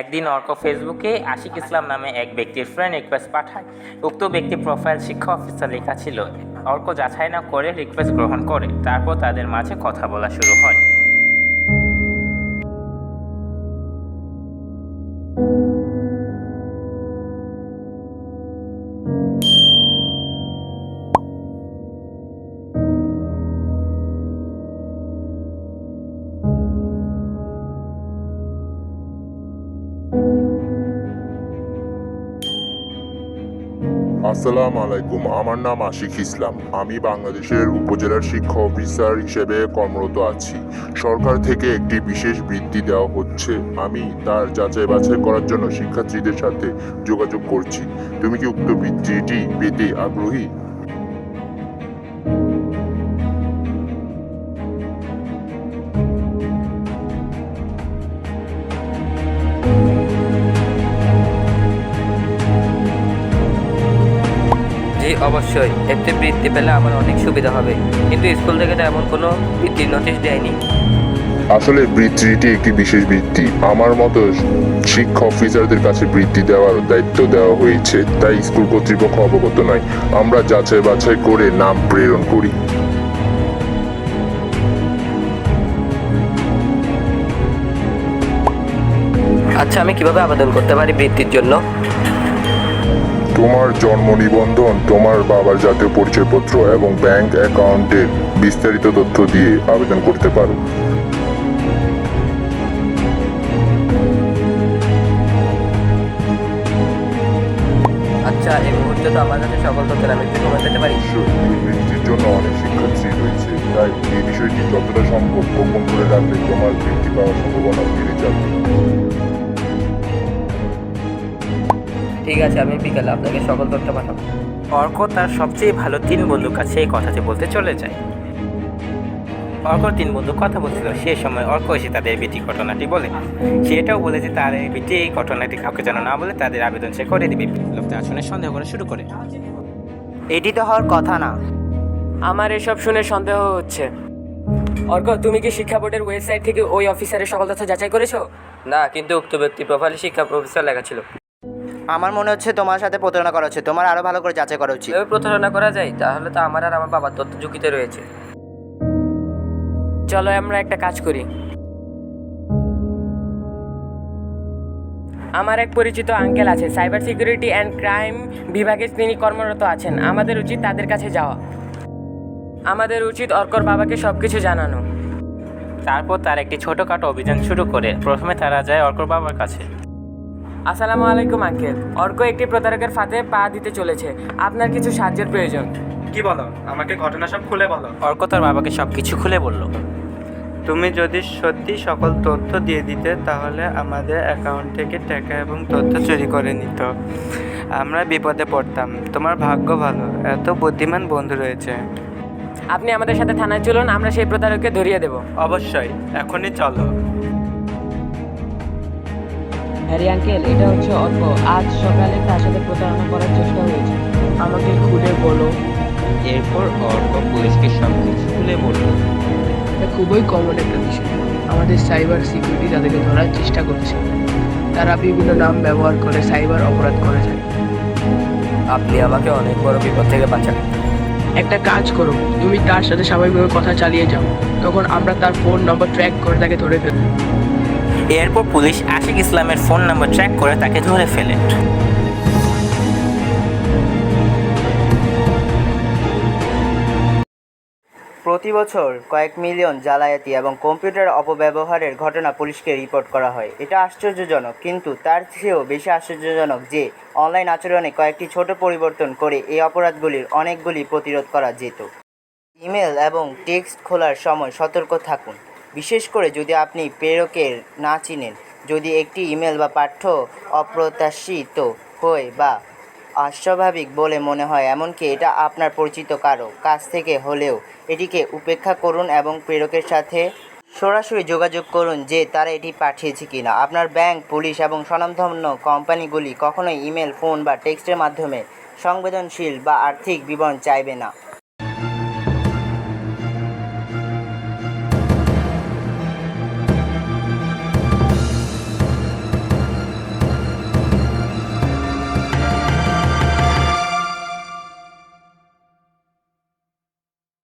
একদিন অর্ক ফেসবুকে আশিক ইসলাম নামে এক ব্যক্তির ফ্রেন্ড রিকোয়েস্ট পাঠায়। উক্ত ব্যক্তির প্রোফাইল শিক্ষা অফিসার লেখা ছিল। অর্ক যাচাই না করে রিকোয়েস্ট গ্রহণ করে। তারপর তাদের মাঝে কথা বলা শুরু হয়। আসসালামু আলাইকুম, আমার নাম আশিক ইসলাম। আমি বাংলাদেশের উপজেলার শিক্ষা অফিসার হিসেবে কর্মরত আছি। সরকার থেকে একটি বিশেষ বৃত্তি দেওয়া হচ্ছে। আমি তার যাচাই বাছাই করার জন্য শিক্ষার্থীদের সাথে যোগাযোগ করছি। তুমি কি উক্ত বৃত্তিটি পেতে আগ্রহী? জি অবশ্যই, একটি বৃত্তি পেলে আমার অনেক সুবিধা হবে, কিন্তু স্কুল থেকে তো এমন কোনো বৃত্তির নোটিশ দেয়নি। আসলে বৃত্তিটি একটি বিশেষ বৃত্তি। আমার মতো শিক্ষা অফিসারদের কাছে বৃত্তি দেওয়ার দায়িত্ব দেওয়া হয়েছে, তাই স্কুল কর্তৃপক্ষ অবগত নয়। আমরা যাচাই বাছাই করে নাম প্রেরণ করি। আচ্ছা, আমি কিভাবে আবেদন করতে পারি বৃত্তির জন্য? তোমার জন্ম নিবন্ধন, তোমার বাবার জাতীয় পরিচয়পত্র এবং ব্যাংক অ্যাকাউন্টের বিস্তারিত তথ্য দিয়ে আবেদন করতে পারো। আচ্ছা, এই মুহূর্তে তো আমার কাছে সকল তথ্য, আমি একটু সময় পেতে পারি? অবশ্যই এই বৃত্তির জন্য অনেক শিক্ষার্থী রয়েছে, তাই এই বিষয়টি যতটা সম্ভব গোপন করে রাখলে তোমার বৃত্তি পাওয়ার সম্ভাবনা বেড়ে যাবে। ঠিক আছে, আমি বিকালে আপনাকে সকল তথ্য পাঠাবো। অর্ক তার সবচেয়ে ভালো 3 বন্ধুর কাছে এই কথাটি বলতে চলে যায়। অর্কর 3 বন্ধু কথা বলছিল। সে সময় অর্ক এসে তাদের বিটি ঘটনাটি বলে। সে এটাও বলে যে তার এই বিটি এই ঘটনাটি কাউকে যেন না বলে, তাদের আবেদন সে করে দেবে। লোকটা আসলে সন্দেহ করা শুরু করে। এটি তো হওয়ার কথা না। আমার এসব শুনে সন্দেহ হচ্ছে। অর্ক, তুমি কি শিক্ষা বোর্ডের ওয়েবসাইট থেকে ওই অফিসারের সকল তথ্য যাচাই করেছো? না, কিন্তু উক্ত ব্যক্তি প্রোফাইলে শিক্ষা প্রফেসর লেখা ছিল। আমার মনে হচ্ছে তোমার সাথে প্রতারণা করা হচ্ছে। তোমার আরো ভালো করে যাচাই করা উচিত। এভাবে প্রতারণা করা যায়? তাহলে তো আমার আর আমার বাবার তথ্য ঝুঁকিতে রয়েছে। চলো আমরা একটা কাজ করি। আমার এক পরিচিত আঙ্কেল আছে, সাইবার সিকিউরিটি অ্যান্ড ক্রাইম বিভাগে তিনি কর্মরত আছেন। আমাদের উচিত তাদের কাছে যাওয়া। আমাদের উচিত অর্কর বাবাকে সব কিছু জানানো। তারপর তার একটি ছোটখাটো অভিযান শুরু করে। প্রথমে তারা যায় অর্কর বাবার কাছে। আসসালামু আলাইকুম আঙ্কেল, অর্ক একটি প্রতারকের ফাঁদে পা দিতে চলেছে। আপনার কিছু সাহায্যের প্রয়োজন। কি বলো? আমাকে ঘটনা সব খুলে বলো। অর্ক তার বাবাকে সবকিছু খুলে বলল। তুমি যদি সত্যি সকল তথ্য দিয়ে দিতে, তাহলে আমাদের অ্যাকাউন্ট থেকে টাকা এবং তথ্য চুরি করে নিত। আমরা বিপদে পড়তাম। তোমার ভাগ্য ভালো, এত বুদ্ধিমান বন্ধু রয়েছে। আপনি আমাদের সাথে থানায় চলুন, আমরা সেই প্রতারককে ধরিয়ে দেব। অবশ্যই, এখনই চলো। হ্যারি আঙ্কেল, এটা হচ্ছে অর্ক। আজ সকালে তার সাথে প্রতারণা করার চেষ্টা হয়েছে। আমাকে খুলে বলো। এরপর অর্ক পুলিশকে সবকিছু খুলে বলল। এটা খুবই কমন একটা বিষয়। আমাদের সাইবার সিকিউরিটি তাদেরকে ধরার চেষ্টা করছে। তারা বিভিন্ন নাম ব্যবহার করে সাইবার অপরাধ করে যায়। আপনি আমাকে অনেক বড় বিপদ থেকে বাঁচান। একটা কাজ করো, তুমি তার সাথে স্বাভাবিকভাবে কথা চালিয়ে যাও। তখন আমরা তার ফোন নম্বর ট্র্যাক করে তাকে ধরে ফেলব। এরপর পুলিশ আশিক ইসলামের ফোন নাম্বার ট্র্যাক করে তাকে ধরে ফেলে। প্রতি বছর কয়েক মিলিয়ন জালিয়াতি এবং কম্পিউটার অপব্যবহারের ঘটনা পুলিশকে রিপোর্ট করা হয়। এটা আশ্চর্যজনক, কিন্তু তার চেয়েও বেশি আশ্চর্যজনক যে অনলাইন আচরণে কয়েকটি ছোট পরিবর্তন করে এই অপরাধগুলির অনেকগুলি প্রতিরোধ করা যেত। ইমেল এবং টেক্সট খোলার সময় সতর্ক থাকুন, বিশেষ করে যদি আপনি প্রেরকের না চিনেন। যদি একটি ইমেল বা পাঠ্য অপ্রত্যাশিত হয় বা অস্বাভাবিক বলে মনে হয়, এমনকি এটা আপনার পরিচিত কারো কাছ থেকে হলেও, এটিকে উপেক্ষা করুন এবং প্রেরকের সাথে সরাসরি যোগাযোগ করুন যে তারা এটি পাঠিয়েছে কিনা। আপনার ব্যাংক, পুলিশ এবং স্বনামধন্য কোম্পানিগুলি কখনোই ইমেল, ফোন বা টেক্সটের মাধ্যমে সংবেদনশীল বা আর্থিক বিবরণ চাইবে না।